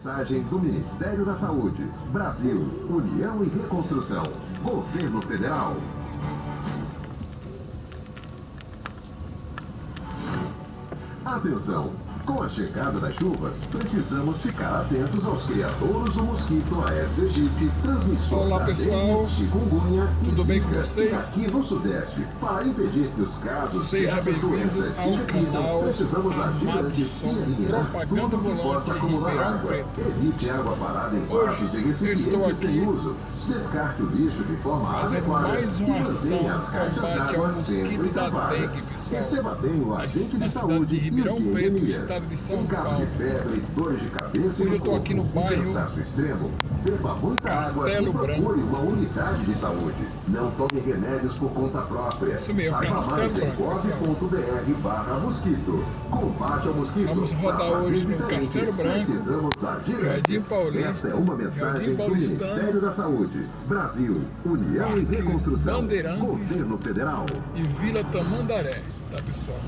Mensagem do Ministério da Saúde, Brasil, União e Reconstrução, Governo Federal. Atenção! Com a chegada das chuvas, precisamos ficar atentos aos criadouros do mosquito Aedes aegypti, transmissor Olá, da pessoal. dengue, chikungunya e Tudo bem com zika. vocês? E aqui no Sudeste, para impedir que os casos Seja dessas bem-vindo doenças se ao repitam, canal precisamos agir Amado antes e Som, eliminar Propaganda tudo que Volante possa acumular Ribeirão água. Preto. Evite água parada em Hoje, vasos e eu estou recipientes sem aqui uso. Descarte o lixo de forma fazendo adequada mais e uma ação mantenha as no caixas combate d'água ao mosquito sempre da tampadas. dengue, pessoal. Receba bem o agente Na de cidade saúde de e Ribeirão os Preto, endemias. estado de São Em caso Paulo. de febre, dores de cabeça Hoje e eu estou aqui no bairro cansaço extremo, beba muita água e Castelo procure Branco. uma unidade de saúde. Não tome remédios por conta própria. Isso mesmo, Saiba Castelo mais em Branco, pessoal. gov.br/mosquito. Combate ao mosquito. Vamos rodar Para fazer hoje no diferente, Castelo Branco, precisamos agir Jardim antes. Paulista, Esta é uma mensagem Jardim do Paulistano, Ministério da Saúde, Brasil, União e Parque Reconstrução, Bandeirantes Governo Federal. e Vila Tamandaré, tá, pessoal?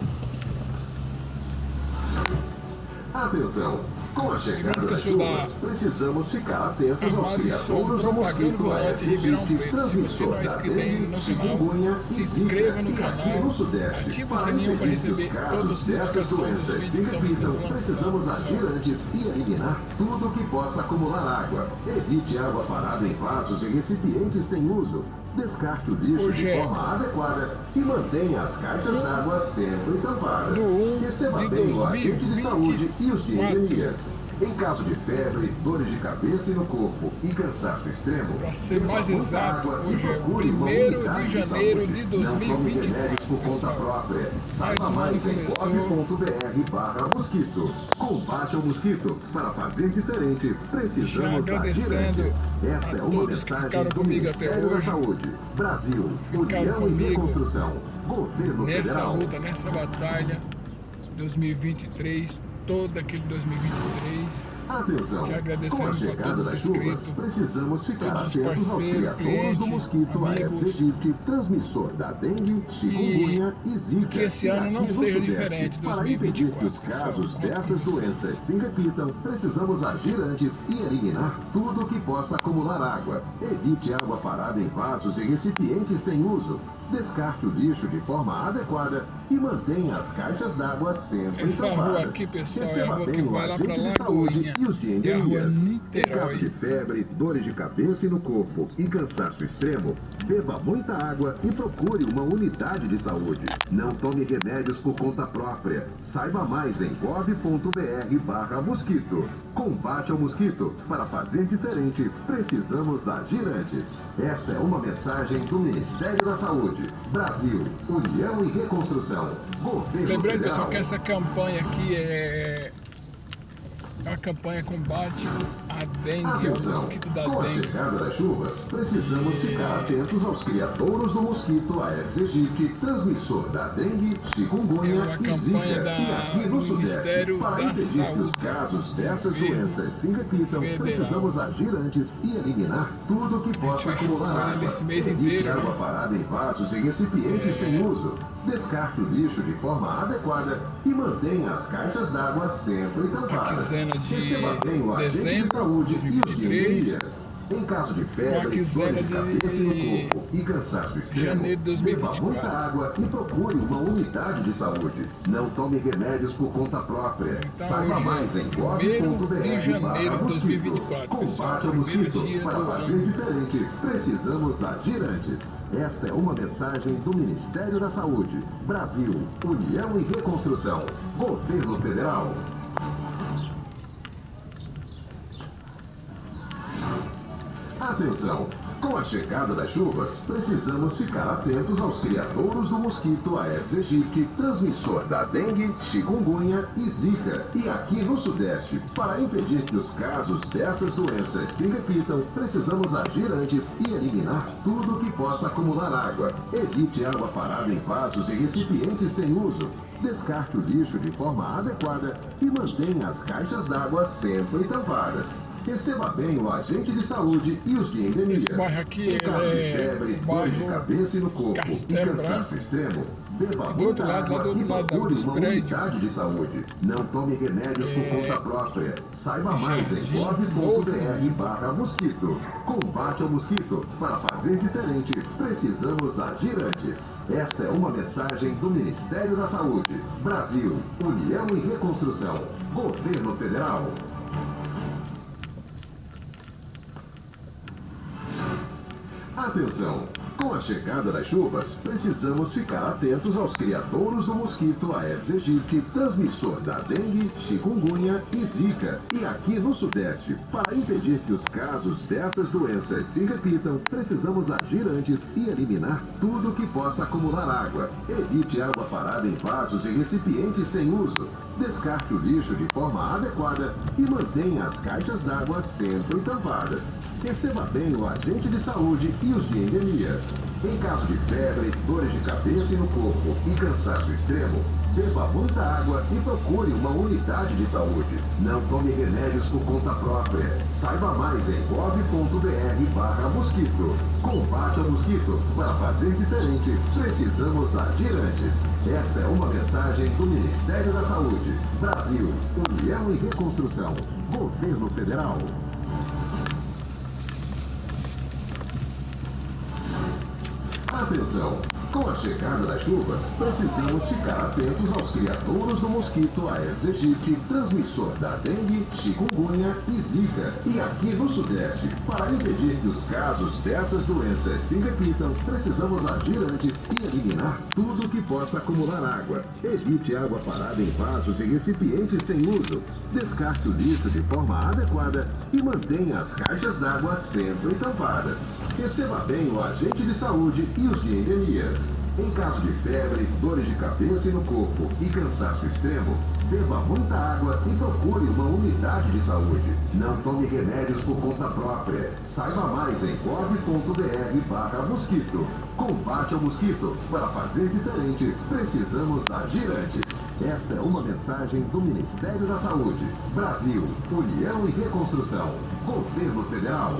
Atenção! Com a chegada Lembrando que eu das sou chuvas, precisamos ficar atentos aos Amado Som, criadouros do Propaganda mosquito Volante Aedes Ribeirão aegypti, Preto. Se você transmissor não é da inscrito ainda dengue, no chikungunya canal, e se zika. inscreva no E aqui canal, no Sudeste, ative o para sininho para impedir que receber os casos todas as dessas notificações dos doenças se vídeos que estão repitam, sendo precisamos lançados, agir pessoal. antes e eliminar tudo que possa acumular água. Evite água parada em vasos e recipientes sem uso. Descarte o lixo Hoje de é forma adequada e mantenha as caixas d'água sempre tampadas. do 1 Receba de bem o agente de saúde e os de 2024. endemias. Em caso de febre, dores de cabeça e no corpo e cansaço extremo, Para ser mais beba muita exato, água e hoje é procure uma 1º unidade de janeiro saúde. de Não tome 2024, remédios por conta pessoal. própria. Saiba Mais um mais ano em começou. gov.br/mosquito. Combate ao mosquito. Para fazer diferente, precisamos Já agir agradecendo antes. Essa a é uma todos que mensagem ficaram do comigo até Ministério da hoje. Saúde, Brasil, Ficaram União e comigo Reconstrução, Governo Nessa Federal. luta, nessa batalha, 2023, todo aquele 2023. Atenção! Já agradecendo Com a a chegada todos das os chuvas, inscritos, precisamos ficar todos os atentos aos parceiros, criadouros do clientes, mosquito Aedes amigos. aegypti, transmissor da dengue, chikungunya e zika. que esse E ano não aqui no seja Sudeste, diferente de para impedir que 2024, os pessoal. casos Conto com dessas vocês. doenças se repitam, precisamos agir antes e eliminar tudo que possa acumular água. Evite água parada em vasos e recipientes sem uso. Descarte o lixo de forma adequada e mantenha as caixas d'água sempre Essa tampadas. rua aqui, pessoal, é a Receba rua bem que o vai lá agente pra de saúde Lagoinha. e os de É a rua endemias. Em caso Niterói. de febre, dores de cabeça e no corpo e cansaço extremo, beba muita água e procure uma unidade de saúde. Não tome remédios por conta própria. Saiba mais em gov.br/mosquito. Combate ao mosquito. Para fazer diferente, precisamos agir antes. Esta é uma mensagem do Ministério da Saúde, Brasil, União e Reconstrução, Governo Lembrando, pessoal, Federal. que essa campanha aqui é uma campanha combate à dengue, ao Atenção! mosquito da Com a dengue. chegada das chuvas, precisamos ficar atentos aos criadouros do mosquito Aedes aegypti, transmissor da dengue, É chikungunya uma e campanha zika. E aqui do no Sudeste, Ministério para da impedir que os Saúde, casos dessas Governo doenças se repitam, Federal. precisamos agir antes e eliminar tudo que possa vai acumular chover água. nesse mês Evite inteiro, água né? parada em vasos e recipientes sem uso. Descarte o lixo de forma adequada e mantenha as caixas d'água sempre tampadas. quinzena de Receba bem o agente de dezembro saúde de e os de 2023. endemias. Em caso de febre, Com a quinzena dor de cabeça e no de corpo e cansaço extremo, janeiro de 2024. beba muita água e procure uma unidade de saúde. Não tome remédios por conta própria. Então, Saiba hoje mais em é 1º de janeiro de gov.br/mosquito. 2024, pessoal. Combate ao Primeiro mosquito. dia Para do fazer ano. diferente, precisamos agir antes. Esta é uma mensagem do Ministério da Saúde, Brasil, União e Reconstrução, Governo Federal. Atenção! Com a chegada das chuvas, precisamos ficar atentos aos criadouros do mosquito Aedes aegypti, transmissor da dengue, chikungunya e zika. E aqui no Sudeste, para impedir que os casos dessas doenças se repitam, precisamos agir antes e eliminar tudo que possa acumular água. Evite água parada em vasos e recipientes sem uso. Descarte o lixo de forma adequada e mantenha as caixas d'água sempre tampadas. Receba bem o agente de saúde e os de endemias. Esse bairro aqui Em caso de febre, dor de cabeça e no corpo e Castelo cansaço extremo, beba do outro muita lado, lá do água e outro lado procure dos uma prédios. unidade de saúde. Não tome remédios por conta própria. Saiba mais em Jardim gov.br/mosquito. Combate ao mosquito. Para fazer diferente, precisamos agir antes. Esta é uma mensagem do Ministério da Saúde. Brasil, União e Reconstrução. Governo Federal. Atenção! Com a chegada das chuvas, precisamos ficar atentos aos criadouros do mosquito Aedes aegypti, transmissor da dengue, chikungunya e zika. E aqui no Sudeste, para impedir que os casos dessas doenças se repitam, precisamos agir antes e eliminar tudo que possa acumular água. Evite água parada em vasos e recipientes sem uso. Descarte o lixo de forma adequada e mantenha as caixas d'água sempre tampadas. Receba bem o agente de saúde e os de endemias. Em caso de febre, dores de cabeça e no corpo e cansaço extremo, beba muita água e procure uma unidade de saúde. Não tome remédios por conta própria. Saiba mais em gov.br/mosquito. Combate ao mosquito. Para fazer diferente, precisamos agir antes. Esta é uma mensagem do Ministério da Saúde. Brasil, União e Reconstrução. Governo Federal. Atenção! Com a chegada das chuvas, precisamos ficar atentos aos criadouros do mosquito Aedes aegypti, transmissor da dengue, chikungunya e zika. E aqui no Sudeste, para impedir que os casos dessas doenças se repitam, precisamos agir antes e eliminar tudo que possa acumular água. Evite água parada em vasos e recipientes sem uso. Descarte o lixo de forma adequada e mantenha as caixas d'água sempre tampadas. Receba bem o agente de saúde e os de endemias. Em caso de febre, dores de cabeça e no corpo e cansaço extremo, beba muita água e procure uma unidade de saúde. Não tome remédios por conta própria. Saiba mais em gov.br/mosquito. Combate ao mosquito. Para fazer diferente, precisamos agir antes. Esta é uma mensagem do Ministério da Saúde. Brasil, União e Reconstrução. Governo Federal.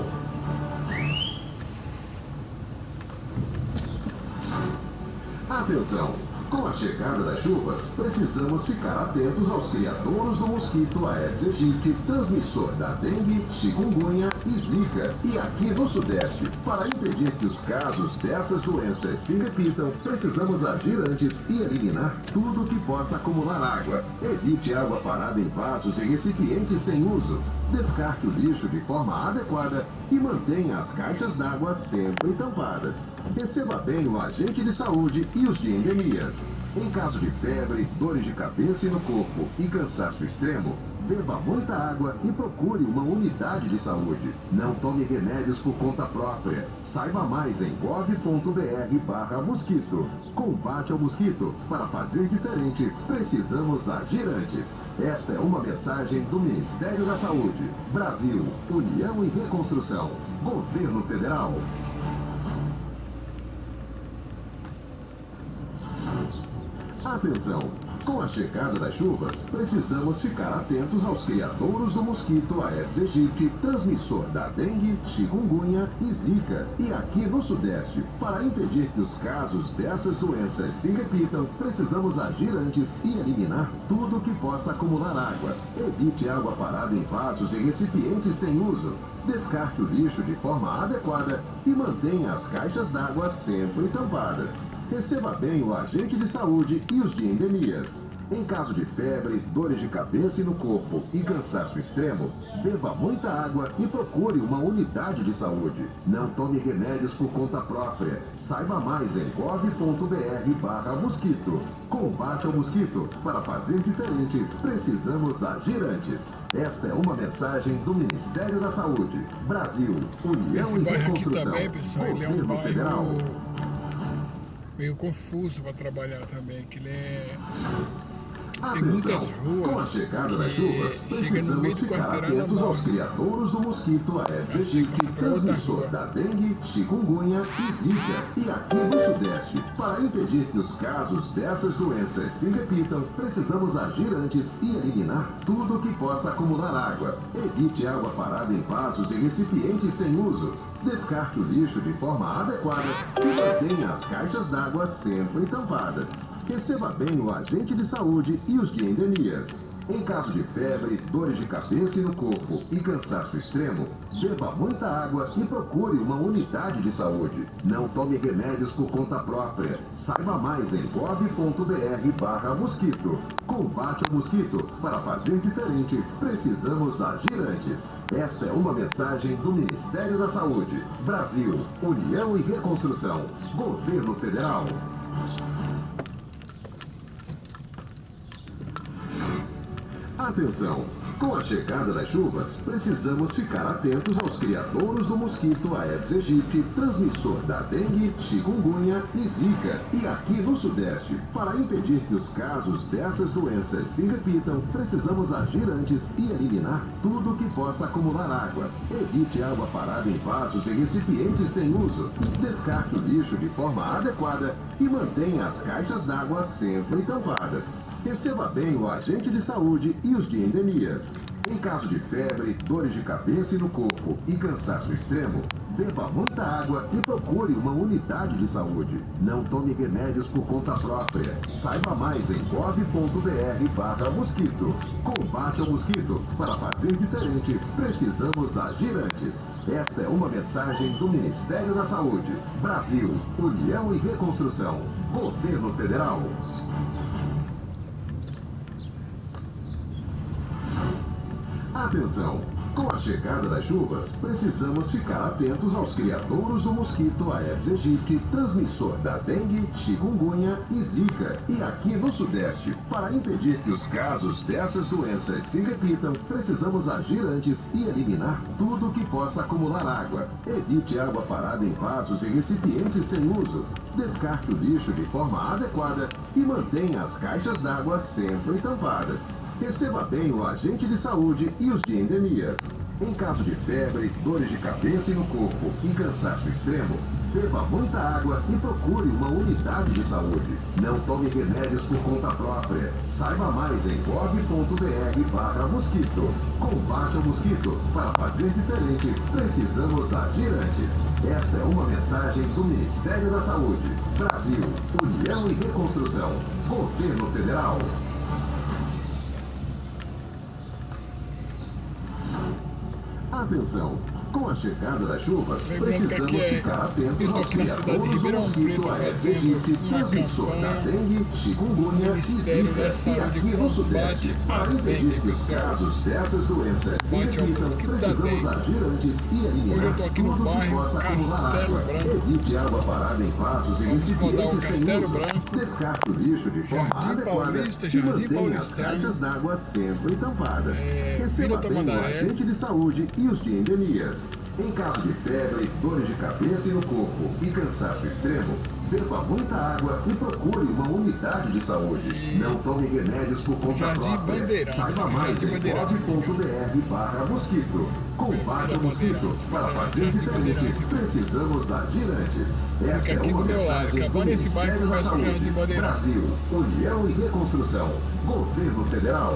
Atenção! Com a chegada das chuvas, precisamos ficar atentos aos criadouros do mosquito Aedes aegypti, transmissor da dengue, chikungunya e zika. E aqui no Sudeste, para impedir que os casos dessas doenças se repitam, precisamos agir antes e eliminar tudo que possa acumular água. Evite água parada em vasos e recipientes sem uso. Descarte o lixo de forma adequada e mantenha as caixas d'água sempre tampadas. Receba bem o agente de saúde e os de endemias. Em caso de febre, dores de cabeça e no corpo e cansaço extremo, beba muita água e procure uma unidade de saúde. Não tome remédios por conta própria. Saiba mais em gov.br/mosquito. Combate ao mosquito. Para fazer diferente, precisamos agir antes. Esta é uma mensagem do Ministério da Saúde. Brasil, União e Reconstrução. Governo Federal. Atenção! Com a chegada das chuvas, precisamos ficar atentos aos criadouros do mosquito Aedes aegypti, transmissor da dengue, chikungunya e zika. E aqui no Sudeste, para impedir que os casos dessas doenças se repitam, precisamos agir antes e eliminar tudo que possa acumular água. Evite água parada em vasos e recipientes sem uso. Descarte o lixo de forma adequada e mantenha as caixas d'água sempre tampadas. Receba bem o agente de saúde e os de endemias. Em caso de febre, dores de cabeça e no corpo e cansaço extremo, beba muita água e procure uma unidade de saúde. Não tome remédios por conta própria. Saiba mais em gov.br/mosquito. Combate ao mosquito. Para fazer diferente, precisamos agir antes. Esta é uma mensagem do Ministério da Saúde. Brasil, União Esse e bairro aqui Reconstrução. também, pessoal, ele é um Governo Federal. bairro meio confuso para trabalhar também, que ele é Tem muitas Com a ruas chegada das chuvas, que chega no meio precisamos do ficar quarteirão atentos aos normal. criadouros do mosquito Aedes aegypti, transmissor da dengue, chikungunya e zika. E aqui no Sudeste, para impedir que os casos dessas doenças se repitam, precisamos agir antes e eliminar tudo que possa acumular água. Evite água parada em vasos e recipientes sem uso. Descarte o lixo de forma adequada e mantenha as caixas d'água sempre tampadas. Receba bem o agente de saúde e os de endemias. Em caso de febre, dores de cabeça e no corpo e cansaço extremo, beba muita água e procure uma unidade de saúde. Não tome remédios por conta própria. Saiba mais em gov.br/mosquito. Combate ao mosquito. Para fazer diferente, precisamos agir antes. Esta é uma mensagem do Ministério da Saúde. Brasil, União e Reconstrução. Governo Federal. Atenção! Com a chegada das chuvas, precisamos ficar atentos aos criadouros do mosquito Aedes aegypti, transmissor da dengue, chikungunya e zika. E aqui no Sudeste, para impedir que os casos dessas doenças se repitam, precisamos agir antes e eliminar tudo que possa acumular água. Evite água parada em vasos e recipientes sem uso. Descarte o lixo de forma adequada e mantenha as caixas d'água sempre tampadas. Receba bem o agente de saúde e os de endemias. Em caso de febre, dores de cabeça e no corpo e cansaço extremo, beba muita água e procure uma unidade de saúde. Não tome remédios por conta própria. Saiba mais em gov.br/mosquito. Combate ao mosquito. Para fazer diferente, precisamos agir antes. Esta é uma mensagem do Ministério da Saúde. Brasil, União e Reconstrução. Governo Federal. Atenção! Com a chegada das chuvas, precisamos ficar atentos aos criadouros do mosquito Aedes aegypti, transmissor da dengue, chikungunya e zika. E aqui no Sudeste, para impedir que os casos dessas doenças se repitam, precisamos agir antes e eliminar tudo que possa acumular água. Evite água parada em vasos e recipientes sem uso. Descarte o lixo de forma adequada e mantenha as caixas d'água sempre tampadas. Receba bem o agente de saúde e os de endemias. Em caso de febre, dores de cabeça e no corpo e cansaço extremo, beba muita água e procure uma unidade de saúde. Não tome remédios por conta própria. Saiba mais em gov.br/mosquito. Combate ao mosquito. Para fazer diferente, precisamos agir antes. Esta é uma mensagem do Ministério da Saúde. Brasil, União e Reconstrução. Governo Federal. Atenção! Com a chegada das chuvas, precisamos ficar atentos aos criadouros do mosquito Aedes aegypti, transmissor da dengue, chikungunya e zika. E aqui no Sudeste, para impedir que os casos dessas doenças se repitam, precisamos agir antes e eliminar tudo que possa acumular água. Evite água parada em vasos e recipientes sem uso. Descarte o lixo de forma adequada e mantenha as caixas d'água sempre tampadas. Receba bem o agente de saúde e os de endemias. Em caso de febre, dores de cabeça e no corpo e cansaço extremo, beba muita água e procure uma unidade de saúde. Não tome remédios por conta própria. Saiba mais em gov.br/mosquito. Combate ao mosquito. Para fazer diferente, precisamos agir antes. Esta é uma mensagem do Ministério da Saúde. Brasil, União e Reconstrução. Governo Federal.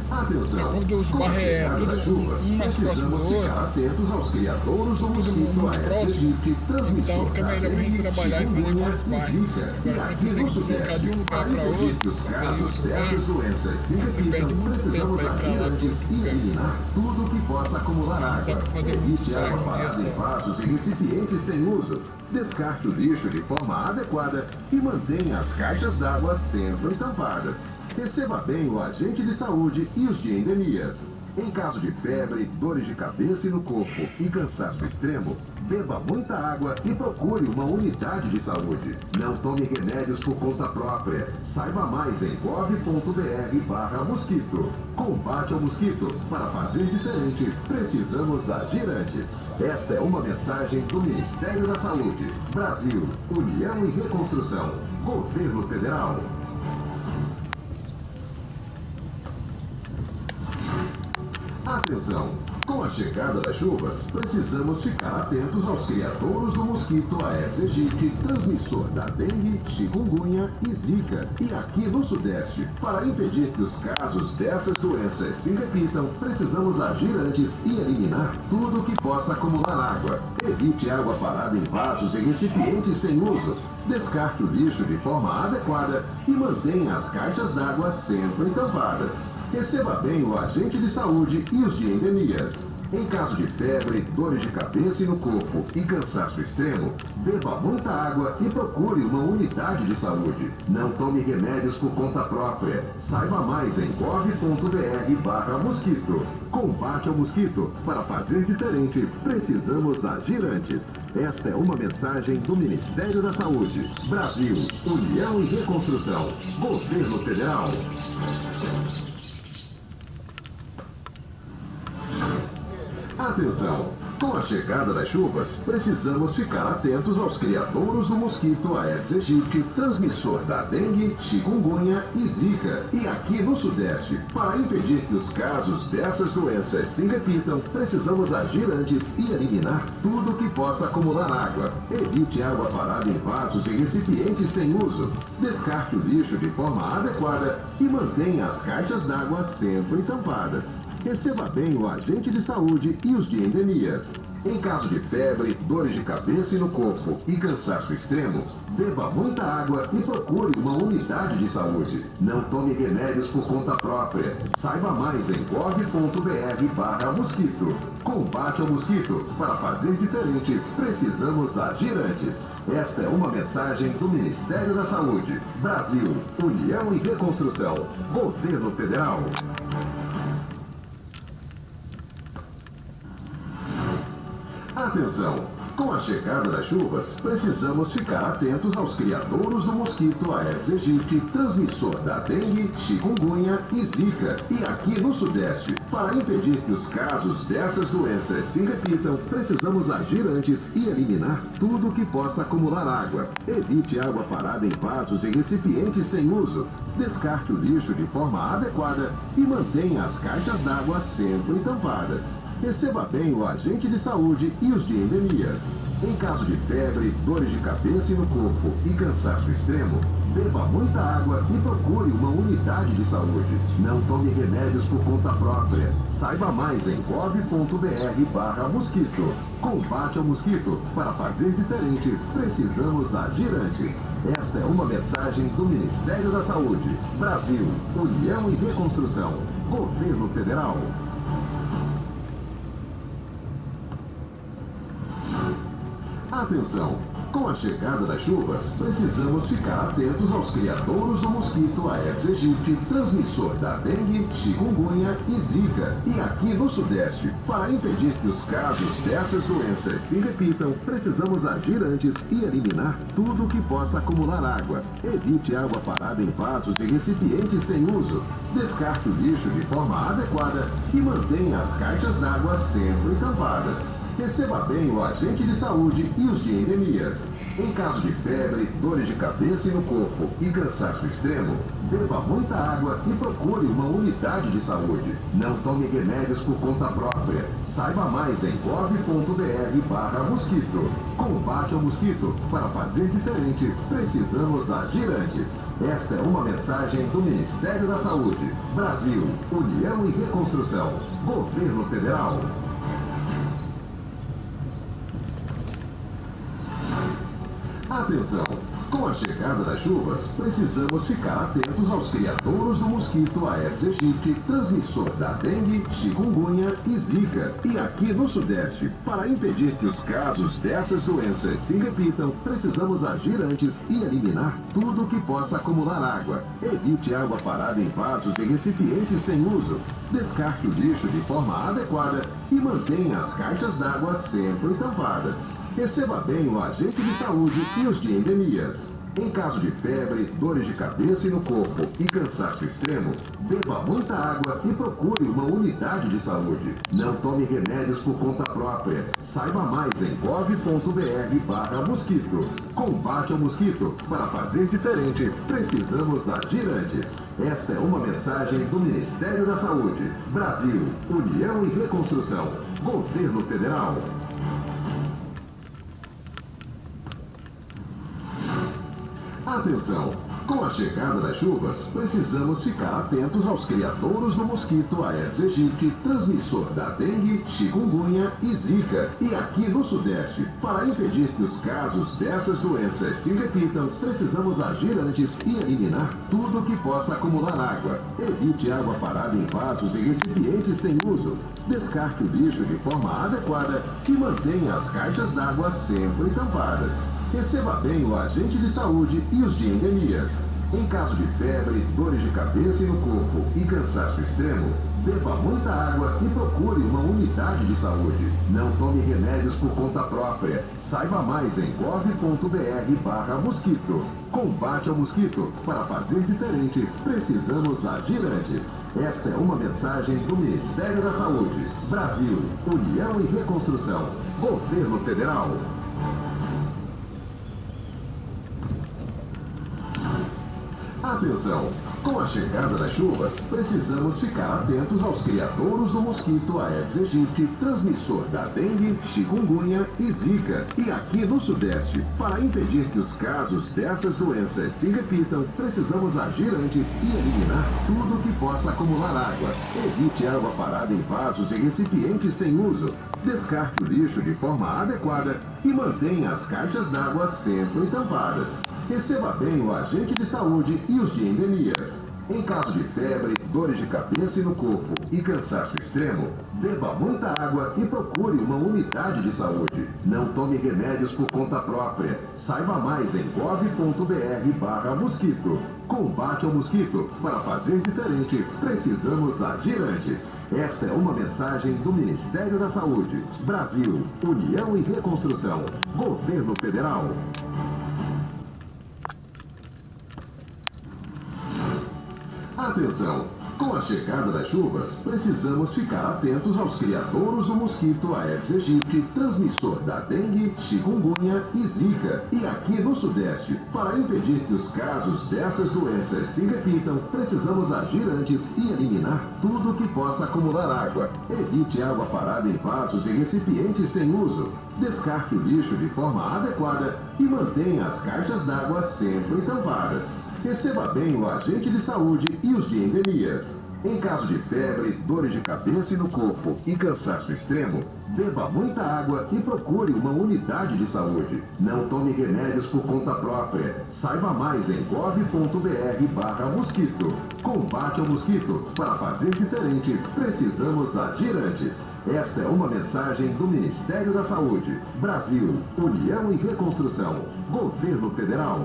Atenção! Quando os bairros é tudo um mais próximo do outro, atentos aos criadouros do tudo muito próximo, então fica melhor pra gente trabalhar e fazer mais bairros. Agora quando você tem que deslocar de um lugar para outro, fazer outro bairro, você perde muito tempo para ir pra lá do outro lugar. Tudo que possa acumular água. Dá pra fazer muitos bairros um dia só. Vasos e recipientes sem uso. Descarte o lixo de forma adequada e mantenha as caixas d'água sempre tampadas. Receba bem o agente de saúde e os de endemias. Em caso de febre, dores de cabeça e no corpo e cansaço extremo, beba muita água e procure uma unidade de saúde. Não tome remédios por conta própria. Saiba mais em gov.br/mosquito. Combate ao mosquito. Para fazer diferente, precisamos agir antes. Esta é uma mensagem do Ministério da Saúde. Brasil, União e Reconstrução. Governo Federal. Atenção! Com a chegada das chuvas, precisamos ficar atentos aos criadouros do mosquito Aedes aegypti, transmissor da dengue, chikungunya e zika. E aqui no Sudeste, para impedir que os casos dessas doenças se repitam, precisamos agir antes e eliminar tudo que possa acumular água. Evite água parada em vasos e recipientes sem uso. Descarte o lixo de forma adequada e mantenha as caixas d'água sempre tampadas. Receba bem o agente de saúde e os de endemias. Em caso de febre, dores de cabeça e no corpo e cansaço extremo, beba muita água e procure uma unidade de saúde. Não tome remédios por conta própria. Saiba mais em gov.br/mosquito. Combate ao mosquito. Para fazer diferente, precisamos agir antes. Esta é uma mensagem do Ministério da Saúde. Brasil, União e Reconstrução. Governo Federal. Atenção! Com a chegada das chuvas, precisamos ficar atentos aos criadouros do mosquito Aedes aegypti, transmissor da dengue, chikungunya e zika. E aqui no Sudeste, para impedir que os casos dessas doenças se repitam, precisamos agir antes e eliminar tudo que possa acumular água. Evite água parada em vasos e recipientes sem uso. Descarte o lixo de forma adequada e mantenha as caixas d'água sempre tampadas. Receba bem o agente de saúde e os de endemias. Em caso de febre, dores de cabeça e no corpo e cansaço extremo, beba muita água e procure uma unidade de saúde. Não tome remédios por conta própria. Saiba mais em gov.br/mosquito. Combate ao mosquito. Para fazer diferente, precisamos agir antes. Esta é uma mensagem do Ministério da Saúde. Brasil, União e Reconstrução. Governo Federal. Atenção! Com a chegada das chuvas, precisamos ficar atentos aos criadouros do mosquito Aedes aegypti, transmissor da dengue, chikungunya e zika. E aqui no Sudeste, para impedir que os casos dessas doenças se repitam, precisamos agir antes e eliminar tudo que possa acumular água. Evite água parada em vasos e recipientes sem uso. Descarte o lixo de forma adequada e mantenha as caixas d'água sempre tampadas. Receba bem o agente de saúde e os de endemias. Em caso de febre, dores de cabeça e no corpo e cansaço extremo, beba muita água e procure uma unidade de saúde. Não tome remédios por conta própria. Saiba mais em gov.br/mosquito. Combate ao mosquito. Para fazer diferente, precisamos agir antes. Esta é uma mensagem do Ministério da Saúde. Brasil, União e Reconstrução. Governo Federal. Atenção! Com a chegada das chuvas, precisamos ficar atentos aos criadouros do mosquito Aedes aegypti, transmissor da dengue, chikungunya e zika. E aqui no Sudeste, para impedir que os casos dessas doenças se repitam, precisamos agir antes e eliminar tudo que possa acumular água. Evite água parada em vasos e recipientes sem uso. Descarte o lixo de forma adequada e mantenha as caixas d'água sempre tampadas. Receba bem o agente de saúde e os de endemias. Em caso de febre, dores de cabeça e no corpo e cansaço extremo, beba muita água e procure uma unidade de saúde. Não tome remédios por conta própria. Saiba mais em gov.br/mosquito. Combate ao mosquito. Para fazer diferente, precisamos agir antes. Esta é uma mensagem do Ministério da Saúde. Brasil, União e Reconstrução. Governo Federal. Atenção! Com a chegada das chuvas, precisamos ficar atentos aos criadouros do mosquito Aedes aegypti, transmissor da dengue, chikungunya e zika. E aqui no Sudeste, para impedir que os casos dessas doenças se repitam, precisamos agir antes e eliminar tudo que possa acumular água. Evite água parada em vasos e recipientes sem uso. Descarte o lixo de forma adequada e mantenha as caixas d'água sempre tampadas. Receba bem o agente de saúde e os de endemias. Em caso de febre, dores de cabeça e no corpo e cansaço extremo, beba muita água e procure uma unidade de saúde. Não tome remédios por conta própria. Saiba mais em gov.br/mosquito. Combate ao mosquito. Para fazer diferente, precisamos agir antes. Esta é uma mensagem do Ministério da Saúde. Brasil, União e Reconstrução. Governo Federal. Atenção! Com a chegada das chuvas, precisamos ficar atentos aos criadouros do mosquito Aedes aegypti, transmissor da dengue, chikungunya e zika. E aqui no Sudeste, para impedir que os casos dessas doenças se repitam, precisamos agir antes e eliminar tudo que possa acumular água. Evite água parada em vasos e recipientes sem uso. Descarte o lixo de forma adequada e mantenha as caixas d'água sempre tampadas. Receba bem o agente de saúde e os de endemias. Em caso de febre, dores de cabeça e no corpo e cansaço extremo, beba muita água e procure uma unidade de saúde. Não tome remédios por conta própria. Saiba mais em gov.br/mosquito. Combate ao mosquito. Para fazer diferente, precisamos agir antes. Esta é uma mensagem do Ministério da Saúde. Brasil, União e Reconstrução. Governo Federal. Atenção! Com a chegada das chuvas, precisamos ficar atentos aos criadouros do mosquito Aedes aegypti, transmissor da dengue, chikungunya e zika. E aqui no Sudeste, para impedir que os casos dessas doenças se repitam, precisamos agir antes e eliminar tudo que possa acumular água. Evite água parada em vasos e recipientes sem uso. Descarte o lixo de forma adequada e mantenha as caixas d'água sempre tampadas. Receba bem o agente de saúde e os de endemias. Em caso de febre, dores de cabeça e no corpo e cansaço extremo, beba muita água e procure uma unidade de saúde. Não tome remédios por conta própria. Saiba mais em gov.br/mosquito. Combate ao mosquito. Para fazer diferente, precisamos agir antes. Esta é uma mensagem do Ministério da Saúde. Brasil, União e Reconstrução. Governo Federal. Atenção! Com a chegada das chuvas, precisamos ficar atentos aos criadouros do mosquito Aedes aegypti, transmissor da dengue, chikungunya e zika. E aqui no Sudeste, para impedir que os casos dessas doenças se repitam, precisamos agir antes e eliminar tudo que possa acumular água. Evite água parada em vasos e recipientes sem uso. Descarte o lixo de forma adequada e mantenha as caixas d'água sempre tampadas. Receba bem o agente de saúde e os de endemias. Em caso de febre, dores de cabeça e no corpo e cansaço extremo, beba muita água e procure uma unidade de saúde. Não tome remédios por conta própria. Saiba mais em gov.br/mosquito. Combate ao mosquito. Para fazer diferente, precisamos agir antes. Esta é uma mensagem do Ministério da Saúde. Brasil, União e Reconstrução. Governo Federal.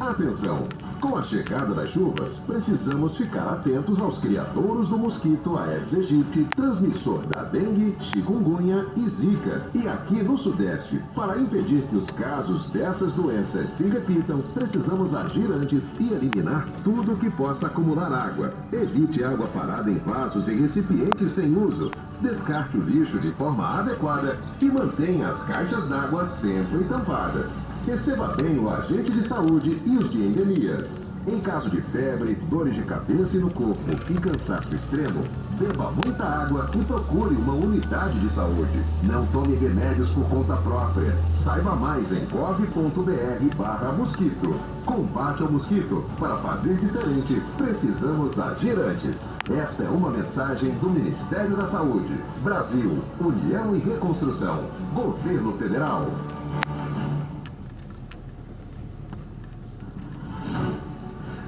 Atenção! Com a chegada das chuvas, precisamos ficar atentos aos criadouros do mosquito Aedes aegypti, transmissor da dengue, chikungunya e zika. E aqui no Sudeste, para impedir que os casos dessas doenças se repitam, precisamos agir antes e eliminar tudo que possa acumular água. Evite água parada em vasos e recipientes sem uso. Descarte o lixo de forma adequada e mantenha as caixas d'água sempre tampadas. Receba bem o agente de saúde e os de endemias. Em caso de febre, dores de cabeça e no corpo e cansaço extremo, beba muita água e procure uma unidade de saúde. Não tome remédios por conta própria. Saiba mais em gov.br/mosquito. Combate ao mosquito. Para fazer diferente, precisamos agir antes. Esta é uma mensagem do Ministério da Saúde. Brasil, União e Reconstrução. Governo Federal.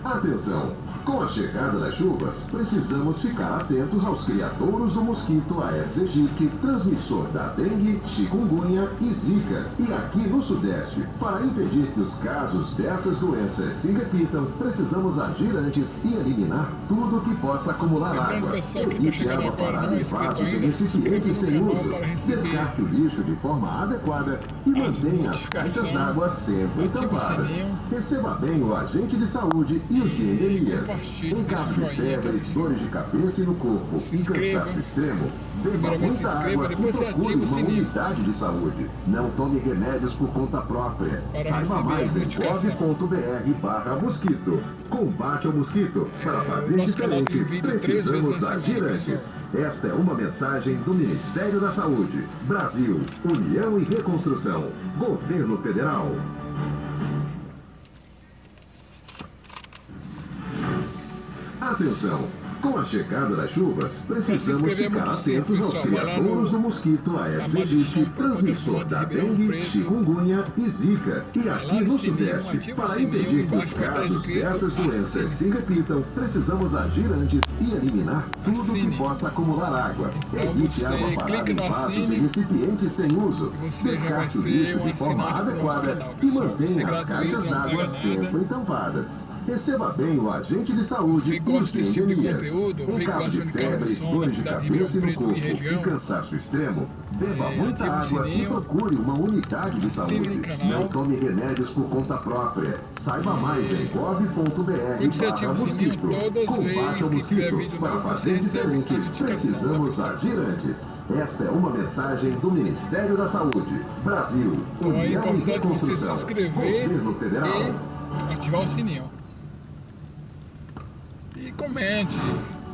Atenção! Com a chegada das chuvas, precisamos ficar atentos aos criadouros do mosquito Aedes aegypti, transmissor da dengue, chikungunya e zika. E aqui no Sudeste, para impedir que os casos dessas doenças se repitam, precisamos agir antes e eliminar tudo que possa acumular água. Evite água parada em vasos e recipientes sem uso. Descarte o lixo de forma adequada e mantenha as caixas d'água sempre tampadas. Receba bem o agente de saúde e os de endemias. Em caso de febre, dores de cabeça e no corpo e cansaço extremo, beba muita água e procure uma unidade de saúde. Não tome remédios por conta própria. Saiba mais em gov.br/mosquito. Combate ao mosquito. Para fazer diferente, precisamos agir antes. Esta é uma mensagem do Ministério da Saúde. Brasil, União e Reconstrução. Governo Federal. Atenção! Com a chegada das chuvas, precisamos ficar atentos aos criadouros do mosquito Aedes aegypti, transmissor da dengue, chikungunya e zika. E aqui no Sudeste, para impedir que os casos dessas doenças se repitam, precisamos agir antes e eliminar tudo que possa acumular água. Evite água parada em vasos e recipientes sem uso. Descarte o lixo de forma adequada e mantenha as caixas d'água sempre tampadas. Receba bem o agente de saúde e os de endemias. Em caso de febre, dores de cabeça e no corpo e cansaço extremo, beba muita água e procure uma unidade de saúde. Não tome remédios por conta própria. Saiba mais em gov.br/mosquito. Combate ao mosquito. Para fazer diferente, precisamos agir antes. Esta é uma mensagem do Ministério da Saúde. Brasil, União e Reconstrução. Governo Federal. Ativar o sininho. E comente,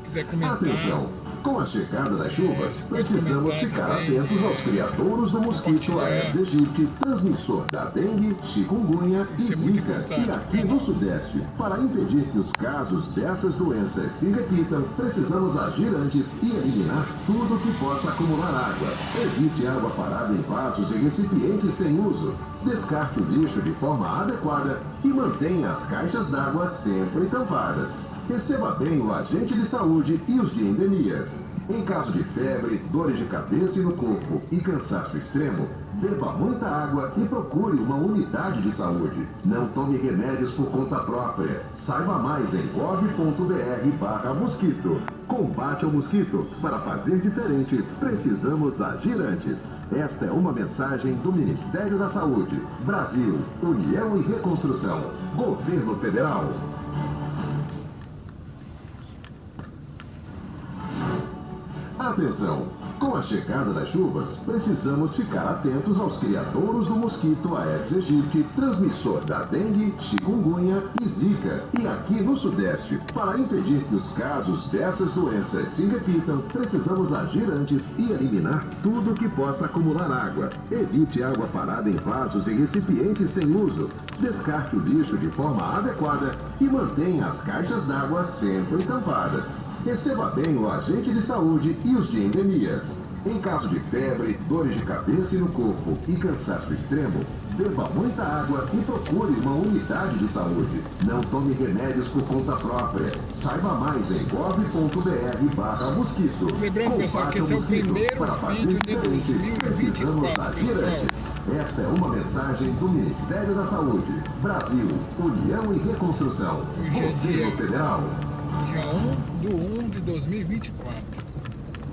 quiser comentar. Atenção! Com a chegada das chuvas, precisamos ficar atentos aos criadouros do mosquito Aedes aegypti, transmissor da dengue, chikungunya e zika. E aqui no Sudeste, para impedir que os casos dessas doenças se repitam, precisamos agir antes e eliminar tudo que possa acumular água. Evite água parada em vasos e recipientes sem uso. Descarte o lixo de forma adequada e mantenha as caixas d'água sempre tampadas. Receba bem o agente de saúde e os de endemias. Em caso de febre, dores de cabeça e no corpo e cansaço extremo, beba muita água e procure uma unidade de saúde. Não tome remédios por conta própria. Saiba mais em gov.br/mosquito. Combate ao mosquito. Para fazer diferente, precisamos agir antes. Esta é uma mensagem do Ministério da Saúde. Brasil, União e Reconstrução. Governo Federal. Atenção! Com a chegada das chuvas, precisamos ficar atentos aos criadouros do mosquito Aedes aegypti, transmissor da dengue, chikungunya e zika. E aqui no Sudeste, para impedir que os casos dessas doenças se repitam, precisamos agir antes e eliminar tudo que possa acumular água. Evite água parada em vasos e recipientes sem uso. Descarte o lixo de forma adequada e mantenha as caixas d'água sempre tampadas. Receba bem o agente de saúde e os de endemias. Em caso de febre, dores de cabeça e no corpo e cansaço extremo, beba muita água e procure uma unidade de saúde. Não tome remédios por conta própria. Saiba mais em gov.br/mosquito. Lembrando, pessoal, que esse é o primeiro vídeo de 2024, pessoal. Esta é uma mensagem do Ministério da Saúde. Brasil, União e Reconstrução. Hoje é Governo Federal. Dia 1/1/2024.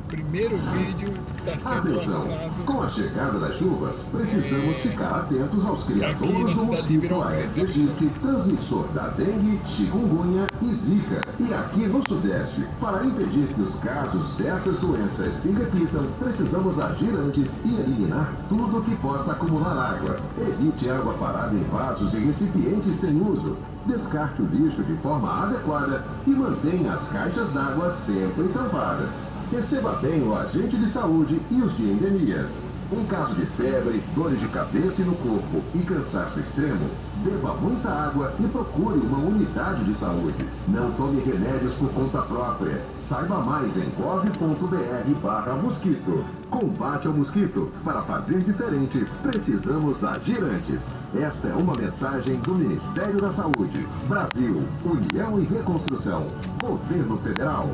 primeiro vídeo que está sendo lançado. Com a chegada das chuvas, precisamos ficar atentos aos criadores aqui na do cidade de mosquito Ribeirão Aedes Preto, aegypti, transmissor da dengue, chikungunya e zika. E aqui no Sudeste, para impedir que os casos dessas doenças se repitam, precisamos agir antes e eliminar tudo que possa acumular água. Evite água parada em vasos e recipientes sem uso. Descarte o lixo de forma adequada e mantenha as caixas d'água sempre tampadas. Receba bem o agente de saúde e os de endemias. Em caso de febre, dores de cabeça e no corpo e cansaço extremo, beba muita água e procure uma unidade de saúde. Não tome remédios por conta própria. Saiba mais em gov.br/mosquito. Combate ao mosquito. Para fazer diferente, precisamos agir antes. Esta é uma mensagem do Ministério da Saúde. Brasil, União e Reconstrução. Governo Federal.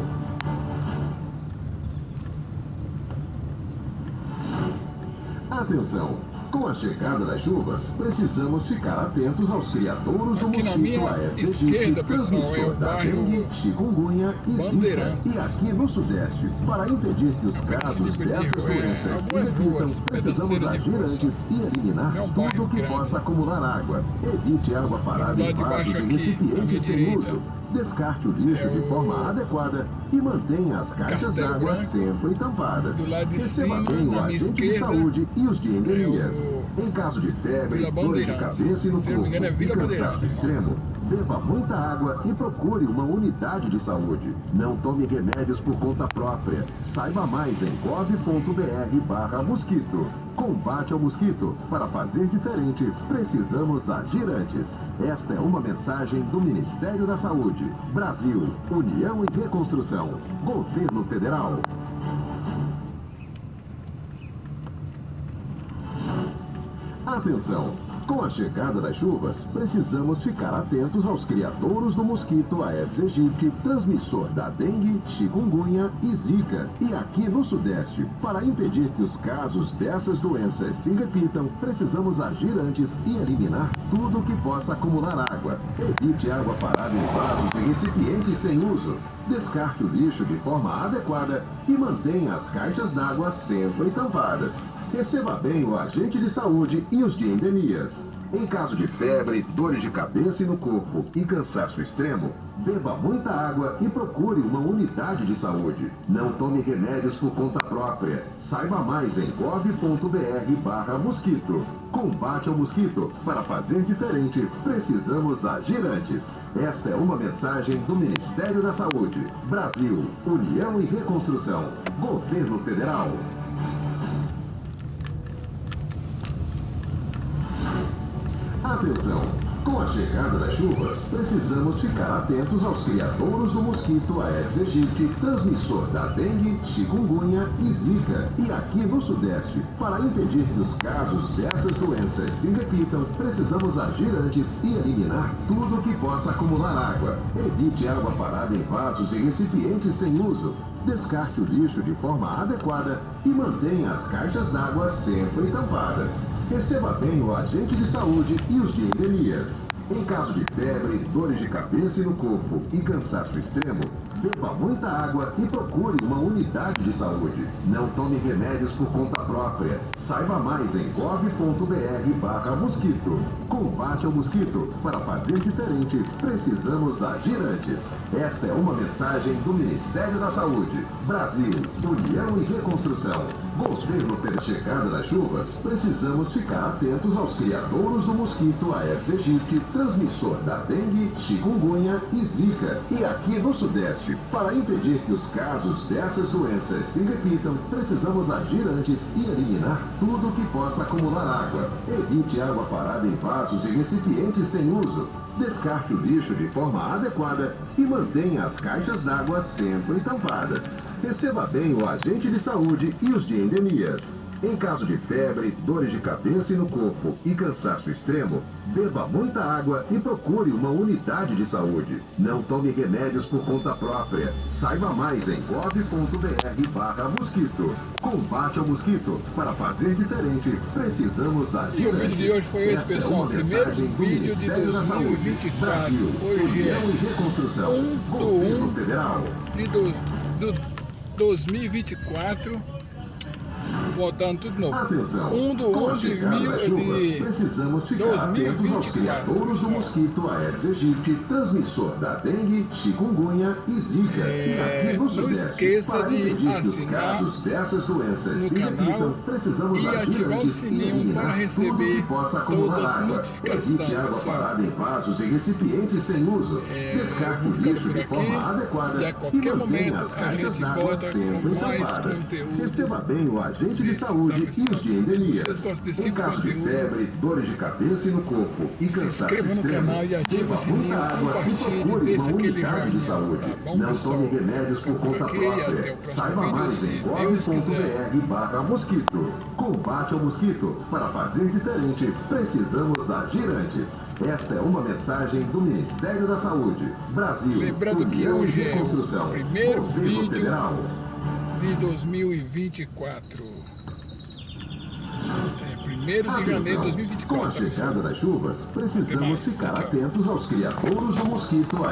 Atenção! Com a chegada das chuvas, precisamos ficar atentos aos criadouros do aqui na mosquito minha Aedes esquerda, aegypti, pessoal, é o transmissor da bairro dengue, chikungunya e zika. Bandeirantes. E aqui no Sudeste, para impedir que os casos tipo de dessas rua, doenças se algumas repitam, ruas, precisamos pedaceira de agir rua, antes e eliminar não é um tudo bairro que grande. possa acumular água. Evite água parada Do em lado de vasos baixo e aqui, à minha recipientes sem direita, uso. Descarte o lixo de forma adequada e mantenha as caixas Castelo d'água Branco. sempre tampadas. Do lado de Receba cima, bem o na minha agente de esquerda, saúde e os de endemias. é Em caso de febre, Vila dor de Bandeirantes. cabeça e no Se eu não me engano, é corpo e Vila cansaço Bandeirantes. extremo, beba muita água e procure uma unidade de saúde. Não tome remédios por conta própria. Saiba mais em gov.br/mosquito. Combate ao mosquito. Para fazer diferente, precisamos agir antes. Esta é uma mensagem do Ministério da Saúde. Brasil, União e Reconstrução. Governo Federal. Atenção! Com a chegada das chuvas, precisamos ficar atentos aos criadouros do mosquito Aedes aegypti, transmissor da dengue, chikungunya e zika. E aqui no Sudeste, para impedir que os casos dessas doenças se repitam, precisamos agir antes e eliminar tudo que possa acumular água. Evite água parada em vasos e recipientes sem uso. Descarte o lixo de forma adequada e mantenha as caixas d'água sempre tampadas. Receba bem o agente de saúde e os de endemias. Em caso de febre, dores de cabeça e no corpo e cansaço extremo, beba muita água e procure uma unidade de saúde. Não tome remédios por conta própria. Saiba mais em gov.br/mosquito. Combate ao mosquito. Para fazer diferente, precisamos agir antes. Esta é uma mensagem do Ministério da Saúde. Brasil, União e Reconstrução. Governo Federal. Atenção! Com a chegada das chuvas, precisamos ficar atentos aos criadouros do mosquito Aedes aegypti, transmissor da dengue, chikungunya e zika. E aqui no Sudeste, para impedir que os casos dessas doenças se repitam, precisamos agir antes e eliminar tudo que possa acumular água. Evite água parada em vasos e recipientes sem uso. Descarte o lixo de forma adequada e mantenha as caixas d'água sempre tampadas. Receba bem o agente de saúde e os de endemias. Em caso de febre, dores de cabeça e no corpo e cansaço extremo, beba muita água e procure uma unidade de saúde. Não tome remédios por conta própria. Saiba mais em gov.br/mosquito. Combate ao mosquito. Para fazer diferente, precisamos agir antes. Esta é uma mensagem do Ministério da Saúde. Brasil, União e Reconstrução. Governo pela chegada das chuvas, precisamos ficar atentos aos criadouros do mosquito Aedes aegypti, transmissor da dengue, chikungunya e zika. E aqui no Sudeste, para impedir que os casos dessas doenças se repitam, precisamos agir antes e eliminar tudo que possa acumular água. Evite água parada em vasos e recipientes sem uso. Descarte o lixo de forma adequada e mantenha as caixas d'água sempre tampadas. Receba bem o agente de saúde e os de endemias. Em caso de febre, dores de cabeça e no corpo e cansaço extremo, beba muita água e procure uma unidade de saúde. Não tome remédios por conta própria. Saiba mais em gov.br/mosquito. Combate ao mosquito. Para fazer diferente, precisamos agir. E o vídeo de hoje foi esse, pessoal. Primeiro vídeo de 2024. Hoje é 1/1 de 2024. Voltando tudo de novo. Atenção, 1 de 1 de precisamos ficar atentos aos criadouros do mosquito Aedes aegypti, transmissor da dengue, chikungunya e zika. E aqui no Não Sudeste, esqueça para de impedir que os assinar casos dessas doenças no se canal repitam, precisamos e agir ativar o antes sininho e eliminar para tudo receber que possa acumular todas as água. notificações, Evite água pessoal. parada em vasos e recipientes sem uso. Descarte o vou ficando lixo por de forma aqui adequada e a qualquer mantenha momento as a caixas gente d'água volta sempre com mais tampadas. conteúdo. Receba bem o agente de Isso, saúde tá, e os de pessoal? endemias. Vocês gostam desse Em caso de conteúdo? febre, dores de cabeça e no corpo e Se cansaço inscreva no extremo, canal e ative beba o sininho, muita água e compartilhe, procure deixe uma aquele unidade de joinha. saúde. Tá bom, Não pessoal? tome remédios por conta Aqui, até o própria. próximo Saiba vídeo, mais se em Deus quiser. gov.br/mosquito. Combate ao mosquito. Para fazer diferente, precisamos agir antes. Esta é uma mensagem do Ministério da Saúde. Brasil. Lembrando que União e hoje é o Reconstrução. primeiro Governo vídeo Federal. de 2024. 1º de janeiro de Com a 2024, tá, pessoal? chegada das chuvas, precisamos Até mais. ficar Tchau, tchau. atentos aos criadouros do mosquito